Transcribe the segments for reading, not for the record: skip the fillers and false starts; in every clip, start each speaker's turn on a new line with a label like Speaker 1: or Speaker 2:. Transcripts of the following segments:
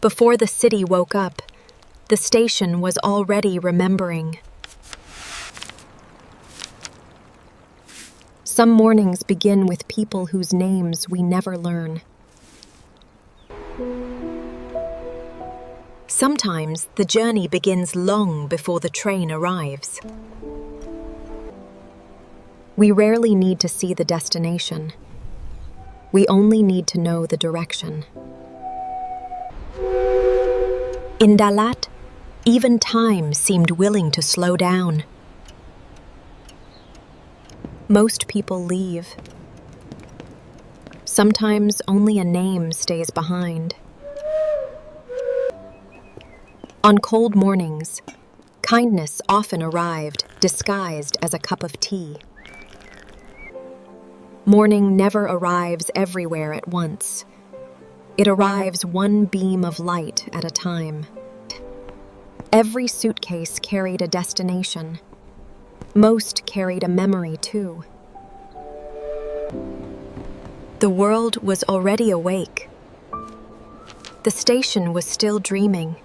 Speaker 1: Before the city woke up, the station was already remembering. Some mornings begin with people whose names we never learn. Sometimes the journey begins long before the train arrives. We rarely need to see the destination. We only need to know the direction. In Dalat, even time seemed willing to slow down. Most people leave. Sometimes only a name stays behind. On cold mornings, kindness often arrived disguised as a cup of tea. Morning never arrives everywhere at once. It arrives one beam of light at a time. Every suitcase carried a destination. Most carried a memory too. The world was already awake. The station was still dreaming.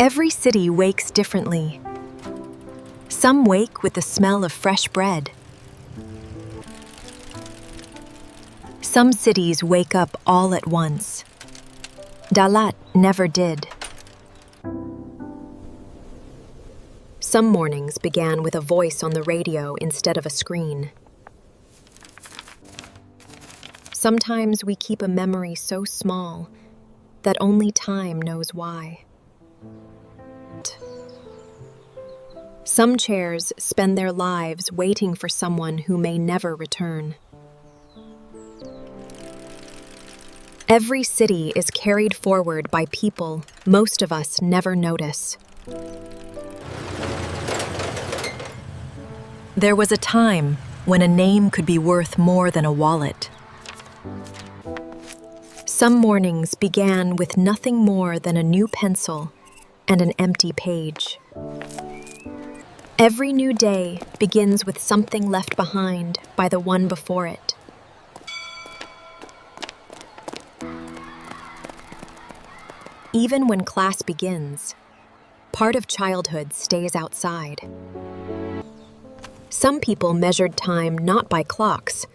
Speaker 1: Every city wakes differently. Some wake with the smell of fresh bread. Some cities wake up all at once. Dalat never did. Some mornings began with a voice on the radio instead of a screen. Sometimes we keep a memory so small that only time knows why. Some chairs spend their lives waiting for someone who may never return. Every city is carried forward by people most of us never notice. There was a time when a name could be worth more than a wallet. Some mornings began with nothing more than a new pencil and an empty page. Every new day begins with something left behind by the one before it. Even when class begins, part of childhood stays outside. Some people measured time not by clocks,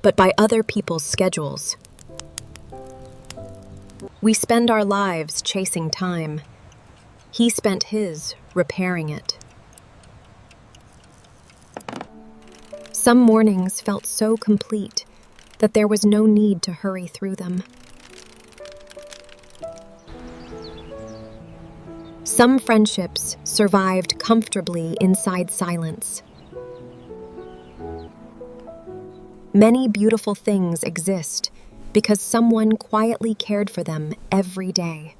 Speaker 1: but by other people's schedules. We spend our lives chasing time. He spent his repairing it. Some mornings felt so complete that there was no need to hurry through them. Some friendships survived comfortably inside silence. Many beautiful things exist because someone quietly cared for them every day.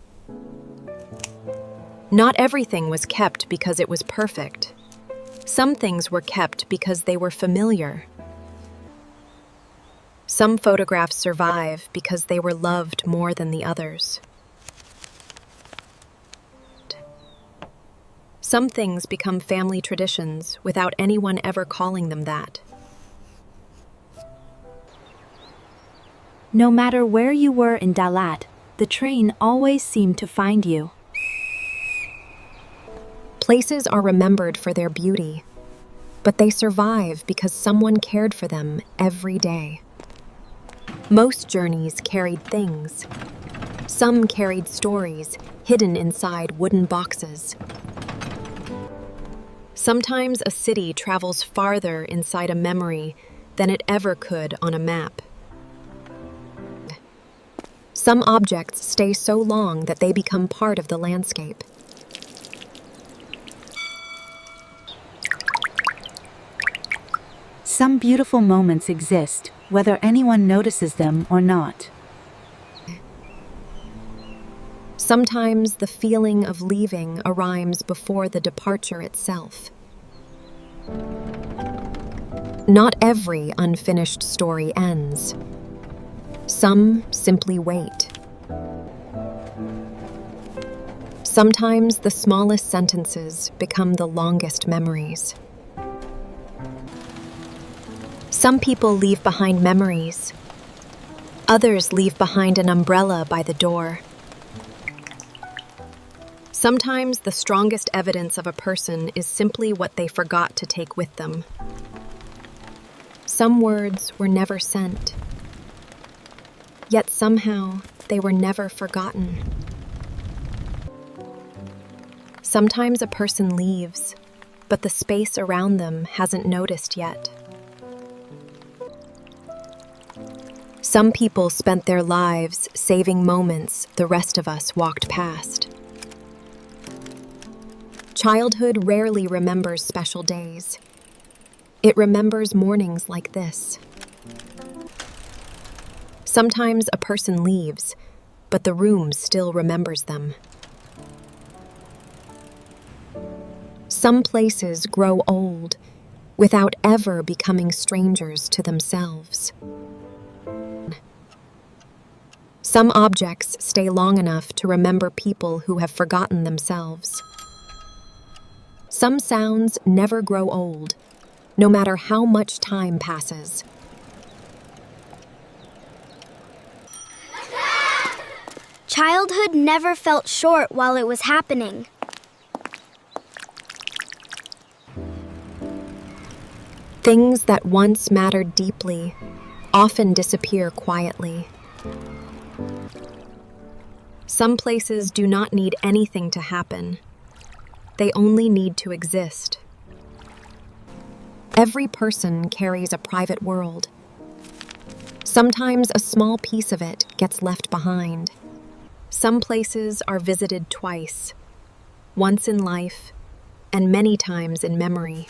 Speaker 1: Not everything was kept because it was perfect. Some things were kept because they were familiar. Some photographs survive because they were loved more than the others. Some things become family traditions without anyone ever calling them that.
Speaker 2: No matter where you were in Dalat, the train always seemed to find you.
Speaker 1: Places are remembered for their beauty, but they survive because someone cared for them every day. Most journeys carried things. Some carried stories hidden inside wooden boxes. Sometimes a city travels farther inside a memory than it ever could on a map. Some objects stay so long that they become part of the landscape.
Speaker 2: Some beautiful moments exist, whether anyone notices them or not.
Speaker 1: Sometimes the feeling of leaving arrives before the departure itself. Not every unfinished story ends. Some simply wait. Sometimes the smallest sentences become the longest memories. Some people leave behind memories. Others leave behind an umbrella by the door. Sometimes the strongest evidence of a person is simply what they forgot to take with them. Some words were never sent, yet somehow they were never forgotten. Sometimes a person leaves, but the space around them hasn't noticed yet. Some people spent their lives saving moments the rest of us walked past. Childhood rarely remembers special days. It remembers mornings like this. Sometimes a person leaves, but the room still remembers them. Some places grow old without ever becoming strangers to themselves. Some objects stay long enough to remember people who have forgotten themselves. Some sounds never grow old, no matter how much time passes.
Speaker 3: Childhood never felt short while it was happening.
Speaker 1: Things that once mattered deeply often disappear quietly. Some places do not need anything to happen. They only need to exist. Every person carries a private world. Sometimes a small piece of it gets left behind. Some places are visited twice, once in life and many times in memory.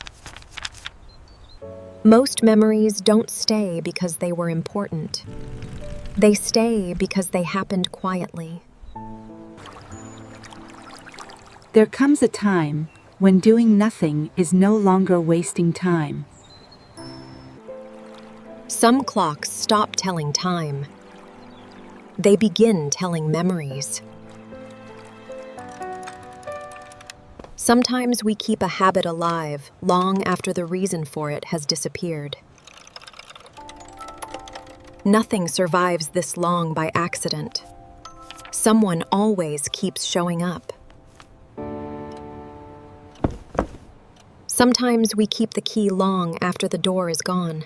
Speaker 1: Most memories don't stay because they were important. They stay because they happened quietly.
Speaker 2: There comes a time when doing nothing is no longer wasting time.
Speaker 1: Some clocks stop telling time. They begin telling memories. Sometimes we keep a habit alive long after the reason for it has disappeared. Nothing survives this long by accident. Someone always keeps showing up. Sometimes we keep the key long after the door is gone.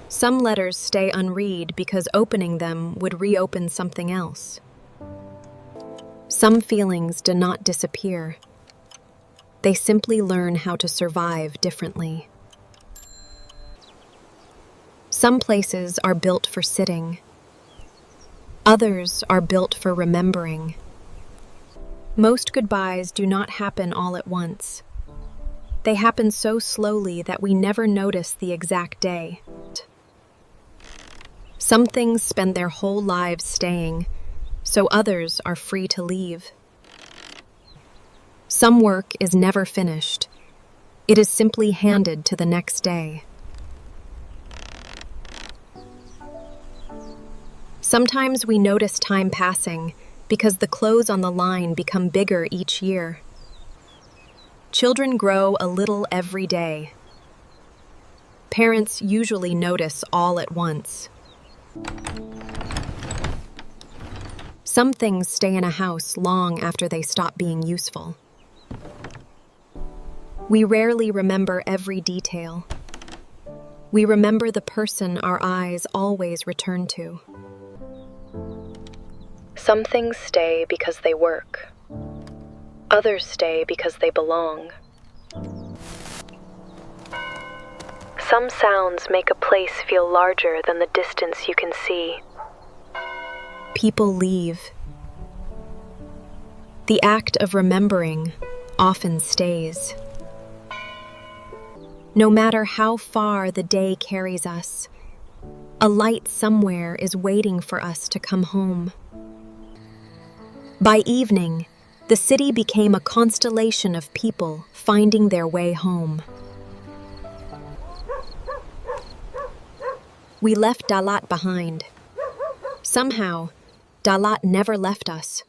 Speaker 1: Some letters stay unread because opening them would reopen something else. Some feelings do not disappear. They simply learn how to survive differently. Some places are built for sitting. Others are built for remembering. Most goodbyes do not happen all at once. They happen so slowly that we never notice the exact day. Some things spend their whole lives staying, so others are free to leave. Some work is never finished. It is simply handed to the next day. Sometimes we notice time passing because the clothes on the line become bigger each year. Children grow a little every day. Parents usually notice all at once. Some things stay in a house long after they stop being useful. We rarely remember every detail. We remember the person our eyes always return to. Some things stay because they work. Others stay because they belong. Some sounds make a place feel larger than the distance you can see. People leave. The act of remembering often stays. No matter how far the day carries us, a light somewhere is waiting for us to come home. By evening, the city became a constellation of people finding their way home. We left Dalat behind. Somehow, Dalat never left us.